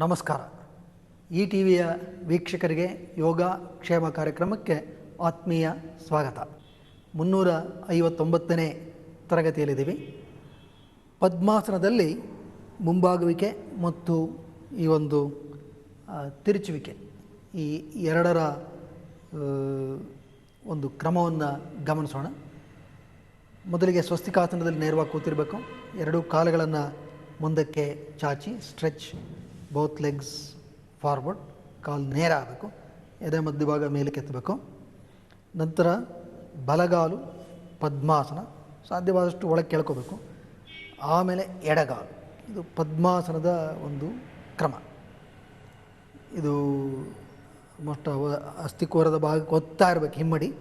ನಮಸ್ಕಾರ. ಈ ಟಿವಿಯ ವೀಕ್ಷಕರಿಗೆ ಯೋಗ ಕ್ಷೇಮ ಕಾರ್ಯಕ್ರಮಕ್ಕೆ ಆತ್ಮೀಯ ಸ್ವಾಗತ. 359ನೇ ತರಗತಿಯಲ್ಲಿದ್ದೀವಿ. ಪದ್ಮಾಸನದಲ್ಲಿ ಮುಂಬಾಗುವಿಕೆ ಮತ್ತು ಈ ಒಂದು ತಿರುಚುವಿಕೆ, ಈ ಎರಡರ ಒಂದು ಕ್ರಮವನ್ನು ಗಮನಿಸೋಣ. ಮೊದಲಿಗೆ ಸ್ವಸ್ತಿಕಾಸನದಲ್ಲಿ ನೇರವಾಗಿ ಕೂತಿರಬೇಕು. ಎರಡೂ ಕಾಲುಗಳನ್ನು ಮುಂದಕ್ಕೆ ಚಾಚಿ ಸ್ಟ್ರೆಚ್ ಬೋತ್ ಲೆಗ್ಸ್ ಫಾರ್ವರ್ಡ್. ಕಾಲು ನೇರ ಆಗಬೇಕು. ಎದೆ ಮಧ್ಯಭಾಗ ಮೇಲೆ ಕೆತ್ತಬೇಕು. ನಂತರ ಬಲಗಾಲು ಪದ್ಮಾಸನ, ಸಾಧ್ಯವಾದಷ್ಟು ಒಳಗೆ ಕೆಳ್ಕೋಬೇಕು. ಆಮೇಲೆ ಎಡಗಾಲು. ಇದು ಪದ್ಮಾಸನದ ಒಂದು ಕ್ರಮ. ಇದು ಅಸ್ಥಿಕೋರದ ಭಾಗಕ್ಕೆ ಒತ್ತಾ ಇರಬೇಕು, ಹಿಮ್ಮಡಿ.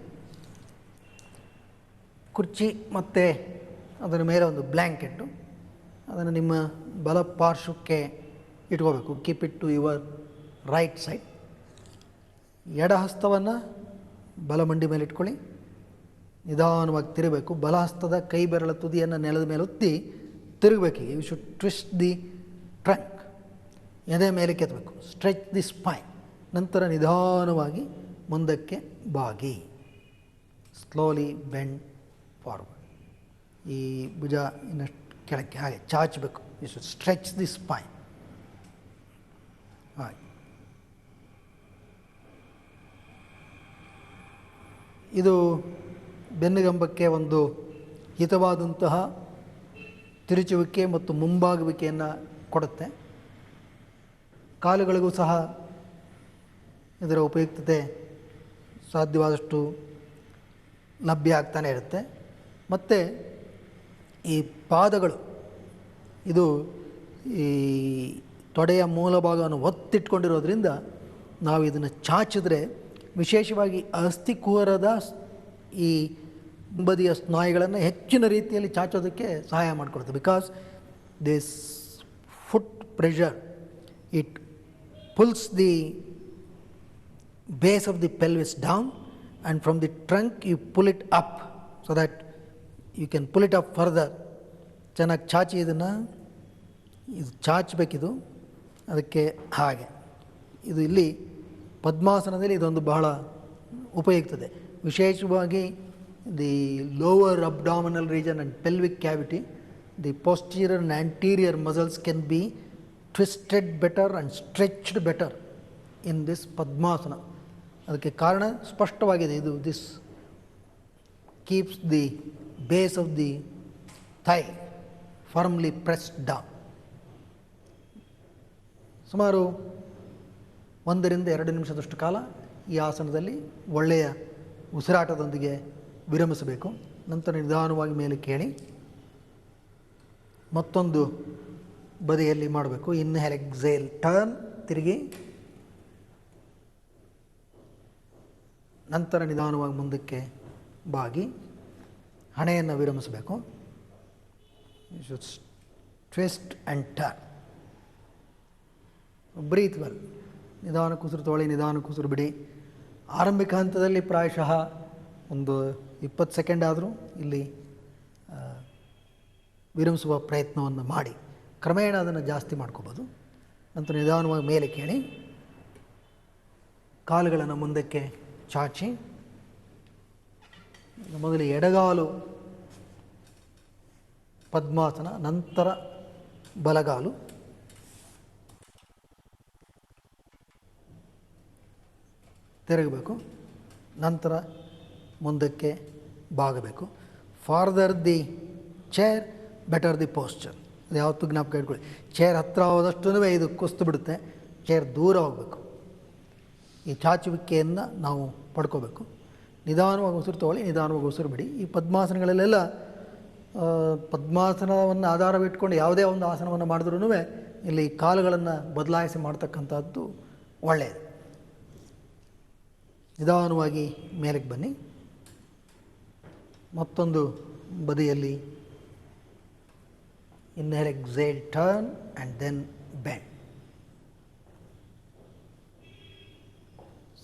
ಕುರ್ಚಿ ಮತ್ತು ಅದರ ಮೇಲೆ ಒಂದು ಬ್ಲ್ಯಾಂಕೆಟ್ಟು, ಅದನ್ನು ನಿಮ್ಮ ಬಲ ಪಾರ್ಶ್ವಕ್ಕೆ ಇಟ್ಕೋಬೇಕು. Keep it to your right side. ಎಡ ಹಸ್ತವನ್ನು ಬಲ ಮಂಡಿ ಮೇಲೆ ಇಟ್ಕೊಳ್ಳಿ. ನಿಧಾನವಾಗಿ ತಿರುಗಬೇಕು. ಬಲಹಸ್ತದ ಕೈ ಬೆರಳ ತುದಿಯನ್ನು ನೆಲದ ಮೇಲೆ ಒತ್ತಿ ತಿರುಗಬೇಕು. You should twist the trunk. ಎದೆ ಮೇಲೆ ಕೆತ್ತಬೇಕು. Stretch the Spain. ನಂತರ ನಿಧಾನವಾಗಿ ಮುಂದಕ್ಕೆ ಬಾಗಿ ಸ್ಲೋಲಿ ಬೆಂಡ್ ಫಾರ್ವರ್ಡ್. ಈ ಭುಜ ಇನ್ನಷ್ಟು ಕೆಳಕ್ಕೆ ಹಾಗೆ ಚಾಚಬೇಕು. You should stretch the spine. ಹಾಗೆ ಇದು ಬೆನ್ನುಗಂಬಕ್ಕೆ ಒಂದು ಹಿತವಾದಂತಹ ತಿರುಚುವಿಕೆ ಮತ್ತು ಮುಂಬಾಗುವಿಕೆಯನ್ನು ಕೊಡುತ್ತೆ. ಕಾಲುಗಳಿಗೂ ಸಹ ಇದರ ಉಪಯುಕ್ತತೆ ಸಾಧ್ಯವಾದಷ್ಟು ಲಭ್ಯ ಆಗ್ತಾನೆ ಇರುತ್ತೆ. ಮತ್ತು ಈ ಪಾದಗಳು, ಇದು ಈ ತೊಡೆಯ ಮೂಲ ಭಾಗವನ್ನು ಒತ್ತಿಟ್ಕೊಂಡಿರೋದ್ರಿಂದ ನಾವು ಇದನ್ನು ಚಾಚಿದ್ರೆ, ವಿಶೇಷವಾಗಿ ಅಸ್ಥಿಕೂರದ ಈ ಬದಿಯ ಸ್ನಾಯುಗಳನ್ನು ಹೆಚ್ಚಿನ ರೀತಿಯಲ್ಲಿ ಚಾಚೋದಕ್ಕೆ ಸಹಾಯ ಮಾಡಿಕೊಡುತ್ತೆ. Because this foot pressure, it pulls the base of the pelvis down, and from the trunk you pull it up so that you can pull it up further. ಚೆನ್ನಾಗಿ ಚಾಚಿ ಇದನ್ನು ಇದು ಚಾಚಬೇಕಿದು. ಅದಕ್ಕೆ ಹಾಗೆ ಇದು ಇಲ್ಲಿ ಪದ್ಮಾಸನದಲ್ಲಿ ಇದೊಂದು ಬಹಳ ಉಪಯುಕ್ತತೆ. ವಿಶೇಷವಾಗಿ the lower abdominal region and pelvic cavity, the posterior and anterior muscles can be twisted better and stretched better in this Padmasana. ಅದಕ್ಕೆ ಕಾರಣ ಸ್ಪಷ್ಟವಾಗಿದೆ. ಇದು this keeps the base of the thigh firmly pressed down. ಸುಮಾರು 1 ರಿಂದ 2 ನಿಮಿಷದಷ್ಟು ಕಾಲ ಈ ಆಸನದಲ್ಲಿ ಒಳ್ಳೆಯ ಉಸಿರಾಟದೊಂದಿಗೆ ವಿರಮಿಸಬೇಕು. ನಂತರ ನಿಧಾನವಾಗಿ ಮೇಲೆ ಕೇಳಿ ಮತ್ತೊಂದು ಬದಿಯಲ್ಲಿ ಮಾಡಬೇಕು. ಇನ್ಹೇಲ್ ಎಕ್ಸೇಲ್ ಟರ್ನ್, ತಿರುಗಿ ನಂತರ ನಿಧಾನವಾಗಿ ಮುಂದಕ್ಕೆ ಬಾಗಿ ಹಣೆಯನ್ನು ವಿರಮಿಸಬೇಕು. Twist and turn. Breathe well. ನಿಧಾನಕ್ಕೆ ಉಸಿರು ತೊಗೊಳ್ಳಿ, ನಿಧಾನಕ್ಕೆ ಉಸಿರು ಬಿಡಿ. ಆರಂಭಿಕ ಹಂತದಲ್ಲಿ ಪ್ರಾಯಶಃ ಒಂದು 20 ಸೆಕೆಂಡ್ ಆದರೂ ಇಲ್ಲಿ ವಿರಮಿಸುವ ಪ್ರಯತ್ನವನ್ನು ಮಾಡಿ. ಕ್ರಮೇಣ ಅದನ್ನು ಜಾಸ್ತಿ ಮಾಡ್ಕೋಬೋದು. ನಂತರ ನಿಧಾನವಾಗಿ ಮೇಲೆ ಕೇಳಿ, ಕಾಲುಗಳನ್ನು ಮುಂದಕ್ಕೆ ಚಾಚಿ. ಮೊದಲು ಎಡಗಾಲು ಪದ್ಮಾಸನ, ನಂತರ ಬಲಗಾಲು. ತಿರುಗಬೇಕು. ನಂತರ ಮುಂದಕ್ಕೆ ಬಾಗಬೇಕು. Farther the chair, better the posture. ಅದು ಯಾವತ್ತೂ ಜ್ಞಾಪಕ ಇಟ್ಕೊಳ್ಳಿ. ಚೇರ್ ಹತ್ತಿರ ಹೋದಷ್ಟು ಇದು ಕುಸ್ತು ಬಿಡುತ್ತೆ. ಚೇರ್ ದೂರ ಹೋಗಬೇಕು. ಈ ಚಾಚುವಿಕೆಯನ್ನು ನಾವು ಪಡ್ಕೋಬೇಕು. ನಿಧಾನವಾಗಿ ಉಸಿರು ತೊಗೊಳ್ಳಿ, ನಿಧಾನವಾಗಿ ಉಸಿರು ಬಿಡಿ. ಈ ಪದ್ಮಾಸನಗಳಲ್ಲೆಲ್ಲ ಪದ್ಮಾಸನವನ್ನು ಆಧಾರವಿಟ್ಕೊಂಡು ಯಾವುದೇ ಒಂದು ಆಸನವನ್ನು ಮಾಡಿದ್ರೂ ಇಲ್ಲಿ ಕಾಲುಗಳನ್ನು ಬದಲಾಯಿಸಿ ಮಾಡ್ತಕ್ಕಂಥದ್ದು ಒಳ್ಳೆಯದು. ನಿಧಾನವಾಗಿ ಮೇಲಕ್ಕೆ ಬನ್ನಿ. ಮತ್ತೊಂದು ಬದಿಯಲ್ಲಿ inhale exhale turn and then bend.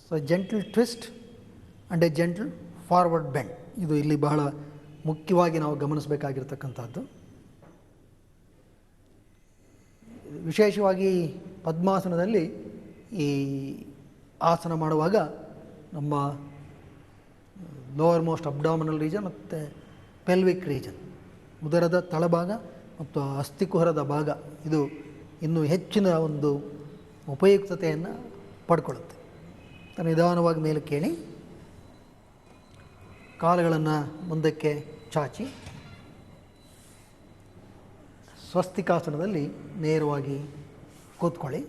So gentle twist and a gentle forward bend. ಇದು ಇಲ್ಲಿ ಬಹಳ ಮುಖ್ಯವಾಗಿ ನಾವು ಗಮನಿಸಬೇಕಾಗಿರ್ತಕ್ಕಂಥದ್ದು. ವಿಶೇಷವಾಗಿ ಪದ್ಮಾಸನದಲ್ಲಿ ಈ ಆಸನ ಮಾಡುವಾಗ ನಮ್ಮ ಲೋವರ್ ಮೋಸ್ಟ್ ಅಬ್ಡಾಮಿನಲ್ ರೀಜನ್ ಮತ್ತು ಪೆಲ್ವಿಕ್ ರೀಜನ್, ಉದರದ ತಳಭಾಗ ಮತ್ತು ಅಸ್ಥಿಕುಹರದ ಭಾಗ ಇದು ಇನ್ನೂ ಹೆಚ್ಚಿನ ಒಂದು ಉಪಯುಕ್ತತೆಯನ್ನು ಪಡ್ಕೊಳ್ಳುತ್ತೆ. ನಿಧಾನವಾಗಿ ಮೇಲೆ ಕೇಳಿ, ಕಾಲುಗಳನ್ನು ಮುಂದಕ್ಕೆ ಚಾಚಿ ಸ್ವಸ್ತಿಕಾಸನದಲ್ಲಿ ನೇರವಾಗಿ ಕೂತ್ಕೊಳ್ಳಿ.